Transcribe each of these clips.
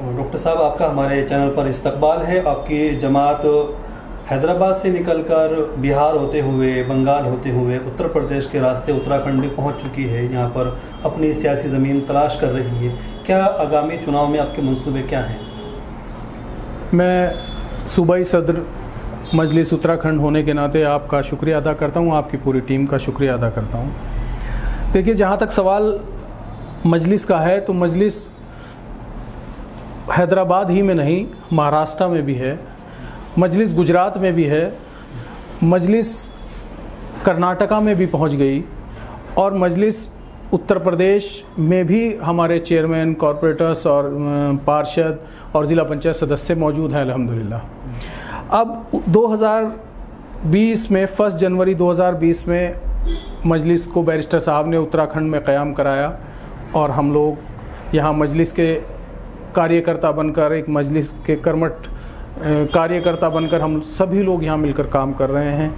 Doctor साहब, आपका हमारे चैनल पर इस्तकबाल है। आपकी जमात हैदराबाद से निकलकर बिहार होते हुए, बंगाल होते हुए उत्तर प्रदेश के रास्ते उत्तराखंड में पहुंच चुकी है। यहाँ पर अपनी सियासी ज़मीन तलाश कर रही है। क्या आगामी चुनाव में आपके मंसूबे क्या हैं? मैं सूबाई सदर मजलिस उत्तराखंड होने के नाते आपका शुक्रिया अदा करता हूँ, आपकी पूरी टीम का शुक्रिया अदा करता हूँ। देखिए, जहाँ तक सवाल मजलिस का है तो मजलिस हैदराबाद ही में नहीं, महाराष्ट्र में भी है, मजलिस गुजरात में भी है, मजलिस कर्नाटका में भी पहुंच गई और मजलिस उत्तर प्रदेश में भी हमारे चेयरमैन, कॉरपोरेटर्स और पार्षद और ज़िला पंचायत सदस्य मौजूद हैं अल्हम्दुलिल्लाह। अब 2020 में 1 जनवरी 2020 में मजलिस को बैरिस्टर साहब ने उत्तराखंड में क़याम कराया और हम लोग यहाँ मजलिस के कार्यकर्ता बनकर, एक मजलिस के कर्मठ कार्यकर्ता बनकर हम सभी लोग यहाँ मिलकर काम कर रहे हैं।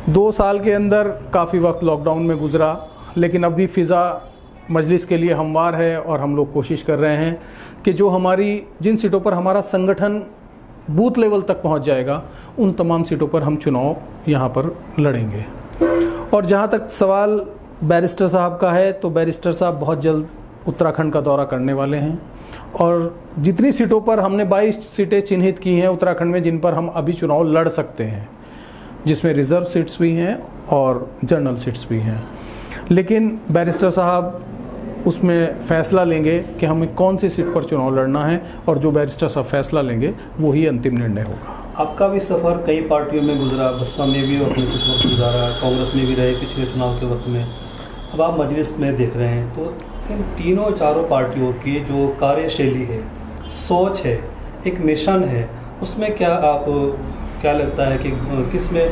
2 साल के अंदर काफ़ी वक्त लॉकडाउन में गुजरा, लेकिन अभी फ़िज़ा मजलिस के लिए हमवार है और हम लोग कोशिश कर रहे हैं कि जो हमारी जिन सीटों पर हमारा संगठन बूथ लेवल तक पहुँच जाएगा, उन तमाम सीटों पर हम चुनाव यहाँ पर लड़ेंगे। और जहाँ तक सवाल बैरिस्टर साहब का है, तो बैरिस्टर साहब बहुत जल्द उत्तराखंड का दौरा करने वाले हैं और जितनी सीटों पर हमने 22 सीटें चिन्हित की हैं उत्तराखंड में, जिन पर हम अभी चुनाव लड़ सकते हैं, जिसमें रिज़र्व सीट्स भी हैं और जनरल सीट्स भी हैं, लेकिन बैरिस्टर साहब उसमें फ़ैसला लेंगे कि हमें कौन सी सीट पर चुनाव लड़ना है और जो बैरिस्टर साहब फ़ैसला लेंगे वही अंतिम निर्णय होगा। आपका भी सफ़र कई पार्टियों में गुजरा, बसपा में भी आपने कुछ वक्त गुजारा, कांग्रेस में भी रहे पिछले चुनाव के वक्त में, अब आप मजलिस में देख रहे हैं। तो इन तीनों चारों पार्टियों की जो कार्यशैली है, सोच है, एक मिशन है, उसमें क्या लगता है कि किस में,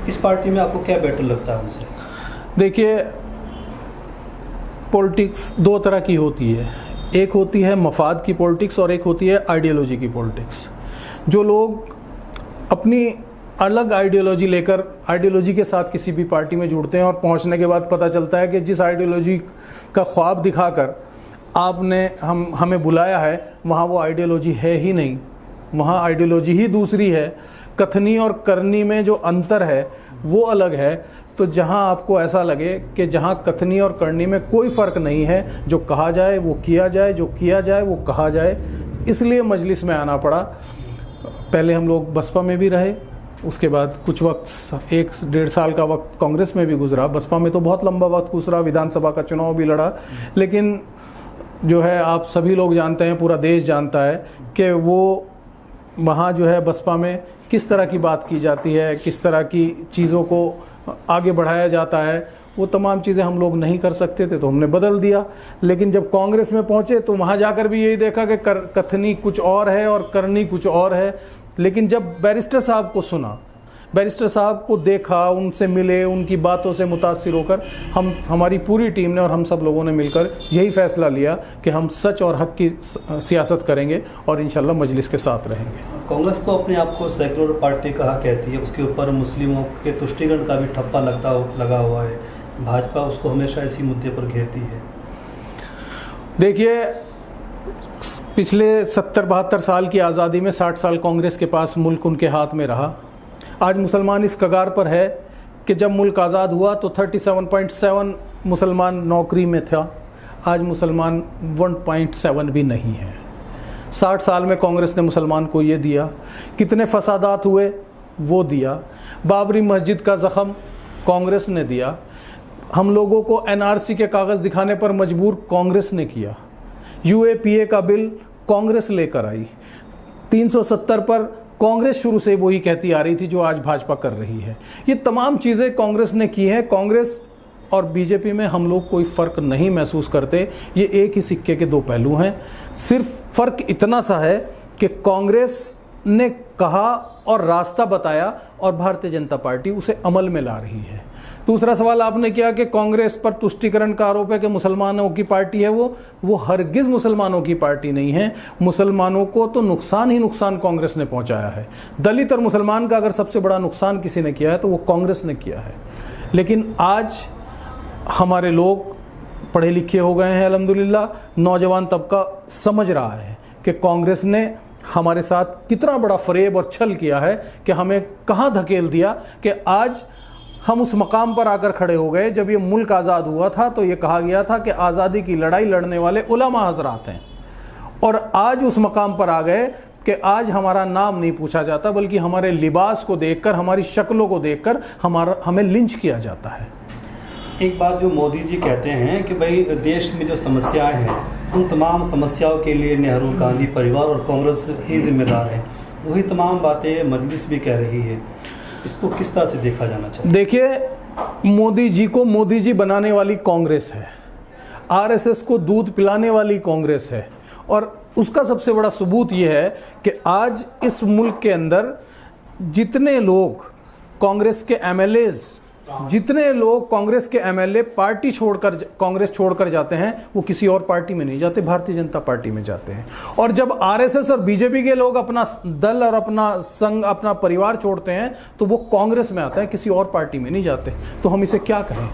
इस पार्टी में आपको क्या बेटर लगता है उनसे? देखिए, पॉलिटिक्स 2 तरह की होती है। एक होती है मफाद की पॉलिटिक्स और एक होती है आइडियोलॉजी की पॉलिटिक्स। जो लोग अपनी अलग आइडियोलॉजी लेकर आइडियोलॉजी के साथ किसी भी पार्टी में जुड़ते हैं और पहुंचने के बाद पता चलता है कि जिस आइडियोलॉजी का ख्वाब दिखाकर आपने हमें बुलाया है, वहाँ वो आइडियोलॉजी है ही नहीं, वहाँ आइडियोलॉजी ही दूसरी है। कथनी और करनी में जो अंतर है वो अलग है। तो जहाँ आपको ऐसा लगे कि जहाँ कथनी और करनी में कोई फ़र्क नहीं है, जो कहा जाए वो किया जाए, जो किया जाए वो कहा जाए, इसलिए मजलिस में आना पड़ा। पहले हम लोग बसपा में भी रहे, उसके बाद कुछ वक्त 1-1.5 साल का वक्त कांग्रेस में भी गुजरा। बसपा में तो बहुत लंबा वक्त गुजरा, विधानसभा का चुनाव भी लड़ा, लेकिन जो है आप सभी लोग जानते हैं, पूरा देश जानता है कि वो वहाँ जो है बसपा में किस तरह की बात की जाती है, किस तरह की चीज़ों को आगे बढ़ाया जाता है। वो तमाम चीज़ें हम लोग नहीं कर सकते थे तो हमने बदल दिया। लेकिन जब कांग्रेस में पहुँचे तो वहाँ जाकर भी यही देखा कि कथनी कुछ और है और करनी कुछ और है। लेकिन जब बैरिस्टर साहब को सुना, बैरिस्टर साहब को देखा, उनसे मिले, उनकी बातों से मुतासिर होकर हमारी पूरी टीम ने और हम सब लोगों ने मिलकर यही फ़ैसला लिया कि हम सच और हक की सियासत करेंगे और इंशाल्लाह मजलिस के साथ रहेंगे। कांग्रेस तो अपने आप को सेकुलर पार्टी कहा कहती है, उसके ऊपर मुस्लिमों के तुष्टिकरण का भी ठप्पा लगा हुआ है। भाजपा उसको हमेशा इसी मुद्दे पर घेरती है। देखिए, पिछले 70-72 साल की आज़ादी में 60 साल कांग्रेस के पास मुल्क उनके हाथ में रहा। आज मुसलमान इस कगार पर है कि जब मुल्क आज़ाद हुआ तो 37.7 मुसलमान नौकरी में था, आज मुसलमान 1.7 भी नहीं है। 60 साल में कांग्रेस ने मुसलमान को ये दिया। कितने फसादात हुए वो दिया। बाबरी मस्जिद का ज़ख़म कांग्रेस ने दिया। हम लोगों को NRC के कागज़ दिखाने पर मजबूर कांग्रेस ने किया। UAPA का बिल कांग्रेस लेकर आई। 370 पर कांग्रेस शुरू से वही कहती आ रही थी जो आज भाजपा कर रही है। ये तमाम चीज़ें कांग्रेस ने की हैं। कांग्रेस और बीजेपी में हम लोग कोई फ़र्क नहीं महसूस करते। ये एक ही सिक्के के 2 पहलू हैं। सिर्फ फ़र्क इतना सा है कि कांग्रेस ने कहा और रास्ता बताया और भारतीय जनता पार्टी उसे अमल में ला रही है। दूसरा सवाल आपने किया कि कांग्रेस पर तुष्टिकरण का आरोप है कि मुसलमानों की पार्टी है। वो हरगिज़ मुसलमानों की पार्टी नहीं है। मुसलमानों को तो नुकसान ही नुकसान कांग्रेस ने पहुंचाया है। दलित और मुसलमान का अगर सबसे बड़ा नुकसान किसी ने किया है तो वो कांग्रेस ने किया है। लेकिन आज हमारे लोग पढ़े लिखे हो गए हैं अल्हम्दुलिल्लाह। नौजवान तबका समझ रहा है कि कांग्रेस ने हमारे साथ कितना बड़ा फरेब और छल किया है कि हमें कहाँ धकेल दिया कि आज हम उस मकाम पर आकर खड़े हो गए। जब ये मुल्क आज़ाद हुआ था तो ये कहा गया था कि आज़ादी की लड़ाई लड़ने वाले उलमा हजरात हैं, और आज उस मकाम पर आ गए कि आज हमारा नाम नहीं पूछा जाता, बल्कि हमारे लिबास को देखकर, हमारी शक्लों को देखकर हमें लिंच किया जाता है। एक बात जो मोदी जी कहते हैं कि भाई देश में जो समस्याएं हैं उन तमाम समस्याओं के लिए नेहरू गांधी परिवार और कांग्रेस ही जिम्मेदार है, वही तमाम बातें मजलिस भी कह रही है। इसको किस तरह से देखा जाना चाहिए? देखिए, मोदी जी को मोदी जी बनाने वाली कांग्रेस है, आरएसएस को दूध पिलाने वाली कांग्रेस है, और उसका सबसे बड़ा सबूत यह है कि आज इस मुल्क के अंदर जितने लोग कांग्रेस के एमएलएज, जितने लोग कांग्रेस के एमएलए पार्टी छोड़कर, कांग्रेस छोड़कर जाते हैं, वो किसी और पार्टी में नहीं जाते, भारतीय जनता पार्टी में जाते हैं। और जब आरएसएस और बीजेपी के लोग अपना दल और अपना संघ, अपना परिवार छोड़ते हैं, तो वो कांग्रेस में आते हैं, किसी और पार्टी में नहीं जाते। तो हम इसे क्या कहें?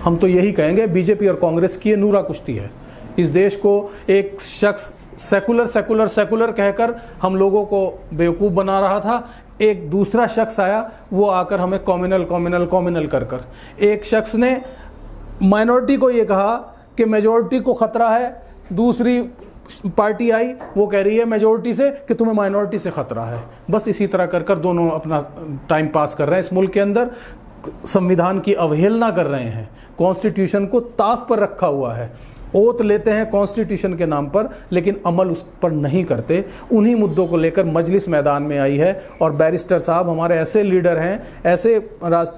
हम तो यही कहेंगे, बीजेपी और कांग्रेस की ये नूरा कुश्ती है। इस देश को एक शख्स सेकुलर सेकुलर सेकुलर कहकर हम लोगों को बेवकूफ़ बना रहा था, एक दूसरा शख्स आया, वो आकर हमें कॉम्युनल कॉम्युनल कॉम्युनल कर कर, एक शख्स ने माइनॉरिटी को ये कहा कि मेजॉरिटी को ख़तरा है, दूसरी पार्टी आई वो कह रही है मेजॉरिटी से कि तुम्हें माइनॉरिटी से ख़तरा है। बस इसी तरह कर कर दोनों अपना टाइम पास कर रहे हैं। इस मुल्क के अंदर संविधान की अवहेलना कर रहे हैं, कॉन्स्टिट्यूशन को ताक पर रखा हुआ है, ओत लेते हैं कॉन्स्टिट्यूशन के नाम पर, लेकिन अमल उस पर नहीं करते। उन्हीं मुद्दों को लेकर मजलिस मैदान में आई है, और बैरिस्टर साहब हमारे ऐसे लीडर हैं, ऐसे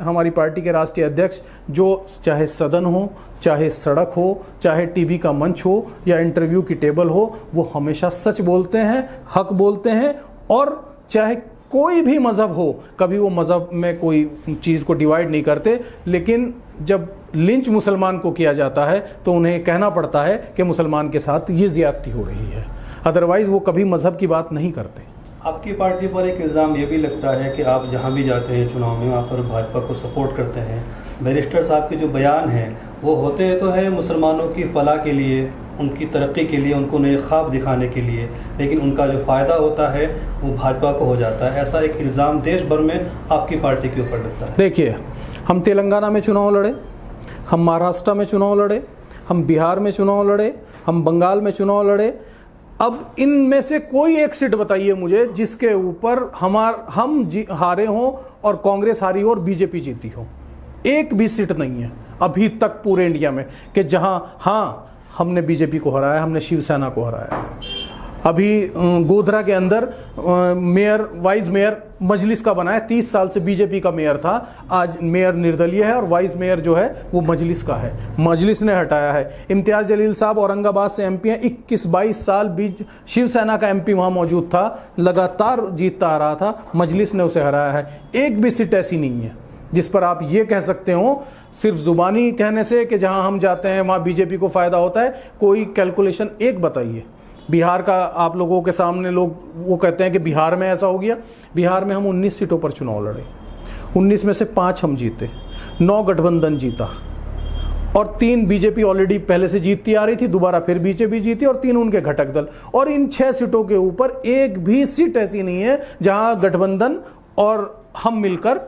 हमारी पार्टी के राष्ट्रीय अध्यक्ष, जो चाहे सदन हो, चाहे सड़क हो, चाहे टीवी का मंच हो या इंटरव्यू की टेबल हो, वो हमेशा सच बोलते हैं, हक बोलते हैं, और चाहे कोई भी मज़हब हो, कभी वो मज़हब में कोई चीज़ को डिवाइड नहीं करते। लेकिन जब लिंच मुसलमान को किया जाता है तो उन्हें कहना पड़ता है कि मुसलमान के साथ ये ज़्यादती हो रही है, अदरवाइज़ वो कभी मज़हब की बात नहीं करते। आपकी पार्टी पर एक इल्ज़ाम ये भी लगता है कि आप जहाँ भी जाते हैं चुनाव में, वहाँ पर भाजपा को सपोर्ट करते हैं। बैरिस्टर साहब के जो बयान हैं वो होते तो है मुसलमानों की फलाह के लिए, उनकी तरक्की के लिए, उनको नए ख्वाब दिखाने के लिए, लेकिन उनका जो फ़ायदा होता है वो भाजपा को हो जाता है। ऐसा एक इल्ज़ाम देश भर में आपकी पार्टी के ऊपर लगता है। देखिए, हम तेलंगाना में चुनाव लड़े, हम महाराष्ट्र में चुनाव लड़े, हम बिहार में चुनाव लड़े, हम बंगाल में चुनाव लड़े। अब इनमें से कोई एक सीट बताइए मुझे जिसके ऊपर हम हारे हों और कांग्रेस हारी हो और बीजेपी जीती हो। एक भी सीट नहीं है अभी तक पूरे इंडिया में कि जहां हाँ हमने बीजेपी को हराया, हमने शिवसेना को हराया। अभी गोधरा के अंदर मेयर, वाइस मेयर मजलिस का बना है, 30 साल से बीजेपी का मेयर था, आज मेयर निर्दलीय है और वाइस मेयर जो है वो मजलिस का है, मजलिस ने हटाया है। इम्तियाज़ जलील साहब औरंगाबाद से एमपी हैं, 21-22 साल बीच शिवसेना का एमपी वहाँ मौजूद था, लगातार जीतता आ रहा था, मजलिस ने उसे हराया है। एक भी सीट ऐसी नहीं है जिस पर आप ये कह सकते हो सिर्फ जुबानी कहने से कि जहां हम जाते हैं वहां बीजेपी को फायदा होता है। कोई कैलकुलेशन एक बताइए। बिहार का आप लोगों के सामने लोग वो कहते हैं कि बिहार में ऐसा हो गया। बिहार में हम 19 सीटों पर चुनाव लड़े, 19 में से 5 हम जीते, 9 गठबंधन जीता और 3 बीजेपी ऑलरेडी पहले से जीतती आ रही थी, दोबारा फिर बीजेपी जीती और 3 उनके घटक दल। और इन 6 सीटों के ऊपर एक भी सीट ऐसी नहीं है जहां गठबंधन और हम मिलकर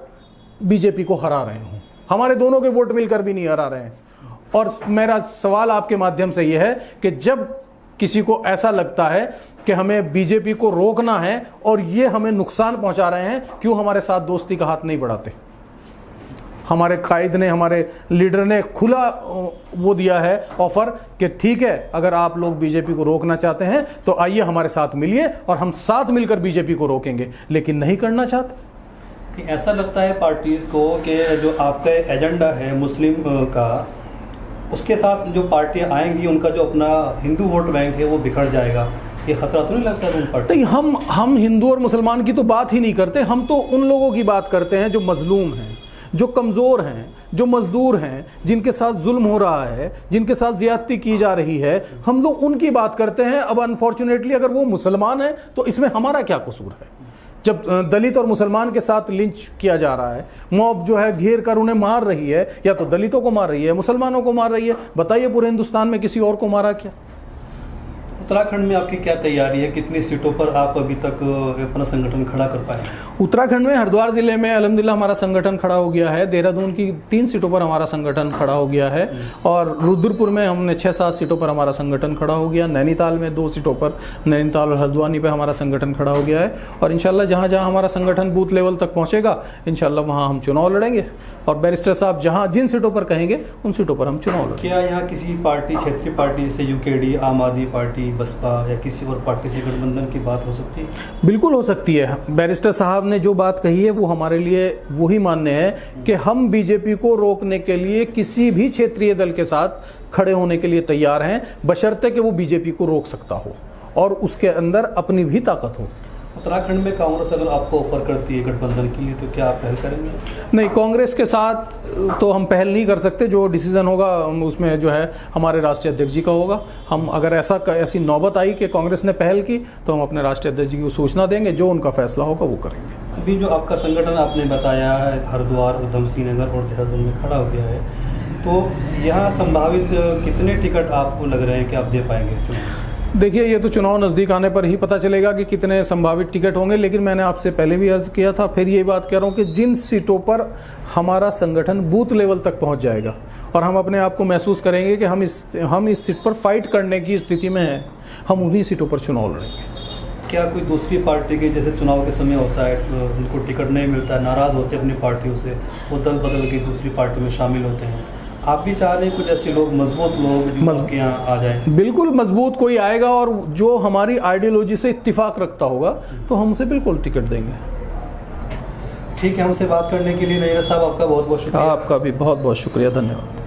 बीजेपी को हरा रहे हों। हमारे दोनों के वोट मिलकर भी नहीं हरा रहे हैं। और मेरा सवाल आपके माध्यम से यह है कि जब किसी को ऐसा लगता है कि हमें बीजेपी को रोकना है और ये हमें नुकसान पहुंचा रहे हैं, क्यों हमारे साथ दोस्ती का हाथ नहीं बढ़ाते? हमारे कायद ने, हमारे लीडर ने खुला वो दिया है ऑफर कि ठीक है, अगर आप लोग बीजेपी को रोकना चाहते हैं तो आइए हमारे साथ मिलिए और हम साथ मिलकर बीजेपी को रोकेंगे, लेकिन नहीं करना चाहते। ऐसा लगता है पार्टीज़ को कि जो आपका एजेंडा है मुस्लिम का, उसके साथ जो पार्टियां आएंगी उनका जो अपना हिंदू वोट बैंक है वो बिखर जाएगा। ये खतरा तो नहीं लगता है उन पार्टी? नहीं, हम हिंदू और मुसलमान की तो बात ही नहीं करते। हम तो उन लोगों की बात करते हैं जो मजलूम हैं, जो कमज़ोर हैं, जो मजदूर हैं, जिनके साथ जुल्म हो रहा है, जिनके साथ ज़्यादती की जा रही है, हम लोग उनकी बात करते हैं। अब अनफॉर्चुनेटली अगर वो मुसलमान हैं तो इसमें हमारा क्या कसूर है? जब दलित और मुसलमान के साथ लिंच किया जा रहा है, मॉब जो है घेर कर उन्हें मार रही है, या तो दलितों को मार रही है, मुसलमानों को मार रही है, बताइए पूरे हिंदुस्तान में किसी और को मारा क्या? उत्तराखंड में आपकी क्या तैयारी है, कितनी सीटों पर आप अभी तक अपना संगठन खड़ा कर पाए? उत्तराखंड में हरिद्वार जिले में अल्हम्दुलिल्लाह हमारा संगठन खड़ा हो गया है। देहरादून की 3 सीटों पर हमारा संगठन खड़ा हो गया है और रुद्रपुर में हमने 6-7 सीटों पर हमारा संगठन खड़ा हो गया। नैनीताल में 2 सीटों पर, नैनीताल और हल्द्वानी पे हमारा संगठन खड़ा हो गया है और इंशाल्लाह जहाँ जहाँ हमारा संगठन बूथ लेवल तक पहुँचेगा इंशाल्लाह वहाँ हम चुनाव लड़ेंगे और बैरिस्टर साहब जहाँ जिन सीटों पर कहेंगे उन सीटों पर हम चुनाव लड़ेंगे। क्या यहाँ किसी पार्टी, क्षेत्रीय पार्टी जैसे यूकेडी, आम आदमी पार्टी, बसपा या किसी और पार्टी से गठबंधन की बात हो सकती है? बिल्कुल हो सकती है। बैरिस्टर साहब ने जो बात कही है वो हमारे लिए वही मान्य है कि हम बीजेपी को रोकने के लिए किसी भी क्षेत्रीय दल के साथ खड़े होने के लिए तैयार हैं, बशर्ते कि वो बीजेपी को रोक सकता हो और उसके अंदर अपनी भी ताकत हो। उत्तराखंड में कांग्रेस अगर आपको ऑफर करती है गठबंधन के लिए तो क्या आप पहल करेंगे? नहीं, कांग्रेस के साथ तो हम पहल नहीं कर सकते। जो डिसीजन होगा उसमें जो है हमारे राष्ट्रीय अध्यक्ष जी का होगा। हम अगर ऐसी नौबत आई कि कांग्रेस ने पहल की तो हम अपने राष्ट्रीय अध्यक्ष जी को सूचना देंगे, जो उनका फैसला होगा वो करेंगे। अभी जो आपका संगठन आपने बताया है हरिद्वार, उधम सिंह नगर और देहरादून में खड़ा हो गया है, तो यहाँ संभावित कितने टिकट आपको लग रहे हैं कि आप दे पाएंगे? देखिए, ये तो चुनाव नज़दीक आने पर ही पता चलेगा कि कितने संभावित टिकट होंगे, लेकिन मैंने आपसे पहले भी अर्ज़ किया था, फिर ये बात कह रहा हूँ कि जिन सीटों पर हमारा संगठन बूथ लेवल तक पहुँच जाएगा और हम अपने आप को महसूस करेंगे कि हम इस सीट पर फाइट करने की स्थिति में हैं, हम उन्हीं सीटों पर चुनाव लड़ेंगे। क्या कोई दूसरी पार्टी के जैसे चुनाव के समय होता है उनको टिकट नहीं मिलता है, नाराज़ होते हैं अपनी पार्टियों से, वो दल बदल के दूसरी पार्टी में शामिल होते हैं, आप भी चाह रहे हैं कुछ ऐसे लोग, मजबूत लोग जो आपके यहाँ आ जाएं? बिल्कुल मजबूत कोई आएगा और जो हमारी आइडियोलॉजी से इत्तिफाक रखता होगा तो हम उसे बिल्कुल टिकट देंगे। ठीक है, हमसे बात करने के लिए नैयर साहब आपका बहुत बहुत शुक्रिया। आपका भी बहुत बहुत शुक्रिया, धन्यवाद।